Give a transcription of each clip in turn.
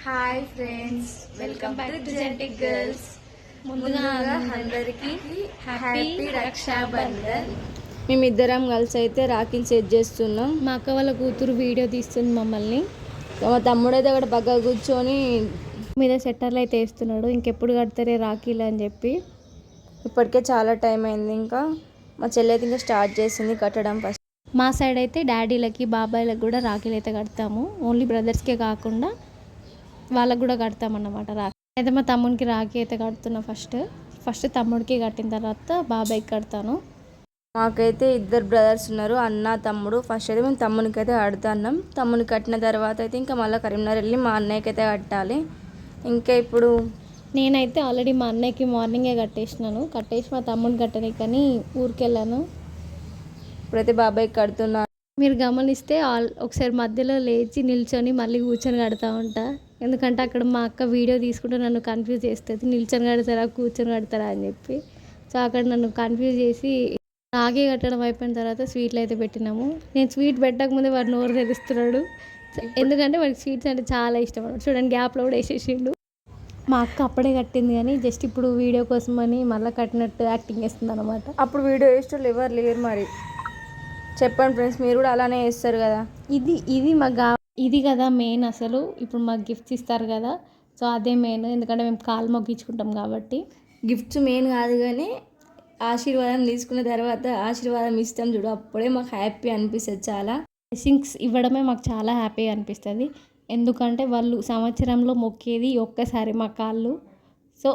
Hi friends, welcome back to జెంటిక్ girls. ముందుగా అందరికీ happy Rakshabandhan. మేమిద్దరం కలిసి అయితే రాఖీలు సెట్ చేస్తున్నాం. మా అక్క వాళ్ళ కూతురు వీడియో తీస్తుంది మమ్మల్ని. మా తమ్ముడైతే అక్కడ పక్క కూర్చొని మీద సెట్టర్లు అయితే వేస్తున్నాడు. ఇంకెప్పుడు కడతారే రాఖీలు అని చెప్పి. ఇప్పటికే చాలా టైం అయింది. ఇంకా మా చెల్లి అయితే ఇంకా స్టార్ట్ చేసింది కట్టడం. ఫస్ట్ మా సైడ్ అయితే డాడీలకి బాబాయ్లకు కూడా రాఖీలు అయితే కడతాము. ఓన్లీ బ్రదర్స్కే కాకుండా వాళ్ళకు కూడా కడతామన్నమాట రాఖీ. అయితే మా తమ్మునికి రాఖీ అయితే కడుతున్నా. ఫస్ట్ తమ్ముడికి కట్టిన తర్వాత బాబాయ్కి కడతాను. మాకైతే ఇద్దరు బ్రదర్స్ ఉన్నారు, అన్న తమ్ముడు. ఫస్ట్ అయితే మేము తమ్మునికి అయితే కడుతున్నాం. తమ్మునికి కట్టిన తర్వాత అయితే ఇంకా మళ్ళీ కరీంనగర్ వెళ్ళి మా అన్నయ్యకి అయితే కట్టాలి. ఇంకా ఇప్పుడు నేనైతే ఆల్రెడీ మా అన్నయ్యకి మార్నింగే కట్టేసి మా తమ్ముడిని కట్టని కానీ ఊరికి వెళ్ళాను. ఇప్పుడైతే బాబాయ్కి కడుతున్నాను. మీరు గమనిస్తే ఒకసారి మధ్యలో లేచి నిల్చొని మళ్ళీ కూర్చొని కడతా ఉంటా. ఎందుకంటే అక్కడ మా అక్క వీడియో తీసుకుంటే నన్ను కన్ఫ్యూజ్ చేస్తుంది, నిల్చొని కడతారా కూర్చొని కడతారా అని చెప్పి. సో అక్కడ నన్ను కన్ఫ్యూజ్ చేసి రాఖీ కట్టడం అయిపోయిన తర్వాత స్వీట్లు అయితే పెట్టినాము. నేను స్వీట్ పెట్టకముందే వాడు నోరు తెరుస్తున్నాడు. ఎందుకంటే వాడికి స్వీట్స్ అంటే చాలా ఇష్టం అన్నమాట. చూడండి, గ్యాప్లో కూడా వేసేసిండు. మా అక్క అప్పుడే కట్టింది కానీ జస్ట్ ఇప్పుడు వీడియో కోసం అని మళ్ళీ కట్టినట్టు యాక్టింగ్ చేస్తుంది అనమాట. అప్పుడు వీడియో వేసేటోళ్ళు ఎవరు లేరు. మరి చెప్పండి ఫ్రెండ్స్, మీరు కూడా అలానే వేస్తారు కదా. ఇది కదా మెయిన్. అసలు ఇప్పుడు మాకు గిఫ్ట్స్ ఇస్తారు కదా, సో అదే మెయిన్. ఎందుకంటే మేము కాలు మొక్కించుకుంటాం కాబట్టి. గిఫ్ట్స్ మెయిన్ కాదు కానీ ఆశీర్వాదం తీసుకున్న తర్వాత ఆశీర్వాదం ఇస్తాం చూడు, అప్పుడే మాకు హ్యాపీ అనిపిస్తుంది. చాలా బ్లెస్సింగ్స్ ఇవ్వడమే మాకు చాలా హ్యాపీగా అనిపిస్తుంది. ఎందుకంటే వాళ్ళు సంవత్సరంలో మొక్కేది ఒక్కసారి మా కాళ్ళు. సో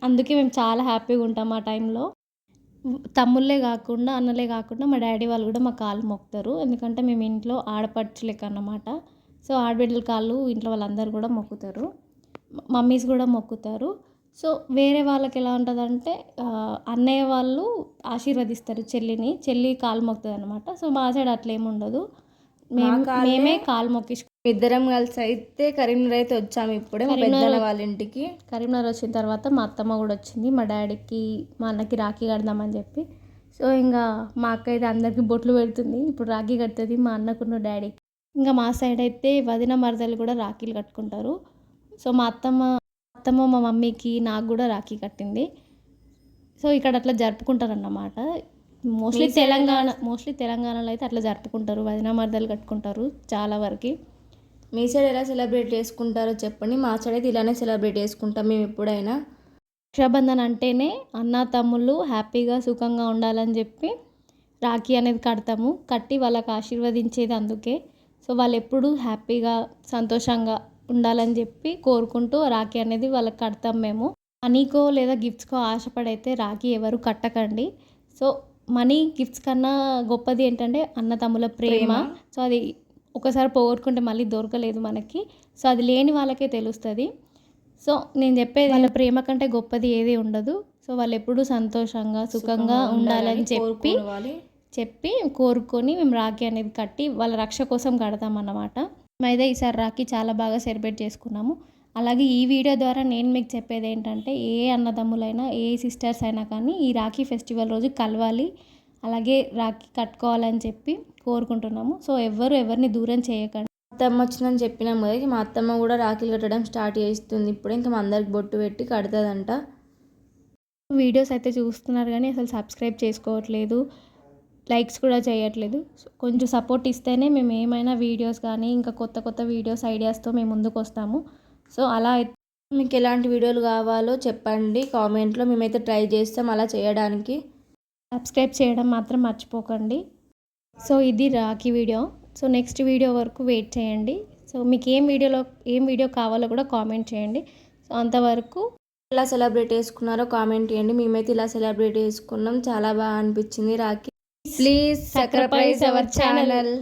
అందుకే మేము చాలా హ్యాపీగా ఉంటాం ఆ టైంలో. తమ్ముళ్ళే కాకుండా అన్నలే కాకుండా మా డాడీ వాళ్ళు కూడా మా కాళ్ళు మొక్కుతారు. ఎందుకంటే మేము ఇంట్లో ఆడపడుచులేక అన్నమాట. సో ఆడబిడ్డల కాళ్ళు ఇంట్లో వాళ్ళందరూ కూడా మొక్కుతారు, మమ్మీస్ కూడా మొక్కుతారు. సో వేరే వాళ్ళకి ఎలా ఉంటుందంటే అన్నయ్య వాళ్ళు ఆశీర్వదిస్తారు చెల్లి కాలు మొక్కుతుంది అనమాట. సో మా సైడ్ అట్లా ఏమి ఉండదు, మేమే కాలు మొక్కించుకుంటాం. ఇద్దరం కలిసి అయితే కరీంనగర్ అయితే వచ్చాము. ఇప్పుడే పెద్దన్న వాళ్ళ ఇంటికి. కరీంనగర్ వచ్చిన తర్వాత మా అత్తమ్మ కూడా వచ్చింది మా డాడీకి మా అన్నకి రాఖీ కడదామని చెప్పి. సో ఇంకా మా అక్క అయితే అందరికీ బొట్లు పెడుతుంది. ఇప్పుడు రాఖీ కడుతుంది మా అన్నకున్న డాడీకి. ఇంకా మా సైడ్ అయితే వదిన మరదలు కూడా రాఖీలు కట్టుకుంటారు. సో మా అత్తమ్మ మా మమ్మీకి నాకు కూడా రాఖీ కట్టింది. సో ఇక్కడ అట్లా జరుపుకుంటారన్నమాట. మోస్ట్లీ తెలంగాణలో అయితే అట్లా జరుపుకుంటారు, వదిన మరదలు కట్టుకుంటారు చాలా వరకు. మీ సైడ్ ఎలా సెలబ్రేట్ చేసుకుంటారో చెప్పండి. మా సైడ్ అయితే ఇలానే సెలబ్రేట్ చేసుకుంటాం మేము ఎప్పుడైనా. రక్షాబంధన్ అంటేనే అన్న తమ్ముళ్ళు హ్యాపీగా సుఖంగా ఉండాలని చెప్పి రాఖీ అనేది కడతాము. కట్టి వాళ్ళకి ఆశీర్వదించేది అందుకే. సో వాళ్ళు ఎప్పుడూ హ్యాపీగా సంతోషంగా ఉండాలని చెప్పి కోరుకుంటూ రాఖీ అనేది వాళ్ళకి కడతాం మేము. మనీకో లేదా గిఫ్ట్స్కో ఆశపడైతే రాఖీ ఎవరు కట్టకండి. సో మనీ గిఫ్ట్స్ కన్నా గొప్పది ఏంటంటే అన్న తమ్ముల ప్రేమ. సో అది ఒకసారి పోగొట్టుకుంటే మళ్ళీ దొరకలేదు మనకి. సో అది లేని వాళ్ళకే తెలుస్తుంది. సో నేను చెప్పేది వాళ్ళ ప్రేమ కంటే గొప్పది ఏది ఉండదు. సో వాళ్ళు ఎప్పుడూ సంతోషంగా సుఖంగా ఉండాలని చెప్పి కోరుకొని మేము రాఖీ అనేది కట్టి వాళ్ళ రక్ష కోసం కడతాం అన్నమాట. మేమైతే ఈసారి రాఖీ చాలా బాగా సెలబ్రేట్ చేసుకున్నాము. అలాగే ఈ వీడియో ద్వారా నేను మీకు చెప్పేది ఏంటంటే ఏ అన్నదమ్ములైనా ఏ సిస్టర్స్ అయినా కానీ ఈ రాఖీ ఫెస్టివల్ రోజు కలవాలి, అలాగే రాఖీ కట్టుకోవాలని చెప్పి కోరుకుంటున్నాము. సో ఎవరిని దూరం చేయకండి. అత్తమ్మ వచ్చిందని చెప్పినాం కదా, మా అత్తమ్మ కూడా రాఖీలు కట్టడం స్టార్ట్ చేస్తుంది. ఇప్పుడు ఇంకా మా అందరికి బొట్టు పెట్టి కడుతుందంట. వీడియోస్ అయితే చూస్తున్నారు కానీ అసలు సబ్స్క్రైబ్ చేసుకోవట్లేదు, లైక్స్ కూడా చేయట్లేదు. కొంచెం సపోర్ట్ ఇస్తేనే మేము ఏమైనా వీడియోస్ కానీ ఇంకా కొత్త వీడియోస్ ఐడియాస్తో మేము ముందుకు వస్తాము. సో అలా మీకు ఎలాంటి వీడియోలు కావాలో చెప్పండి కామెంట్లో, మేమైతే ట్రై చేస్తాం అలా చేయడానికి. సబ్స్క్రైబ్ చేయడం మాత్రం మర్చిపోకండి. సో ఇది Rakhi video. So next video వరకు వెయిట్ చేయండి. సో మీకు ఏం వీడియో కావాలో కూడా కామెంట్ చేయండి. సో అంతవరకు ఎలా సెలబ్రేట్ చేసుకున్నారో కామెంట్ చేయండి. మేమైతే ఇలా సెలబ్రేట్ చేసుకున్నాం, చాలా బాగా అనిపించింది Rakhi. Please subscribe our channel.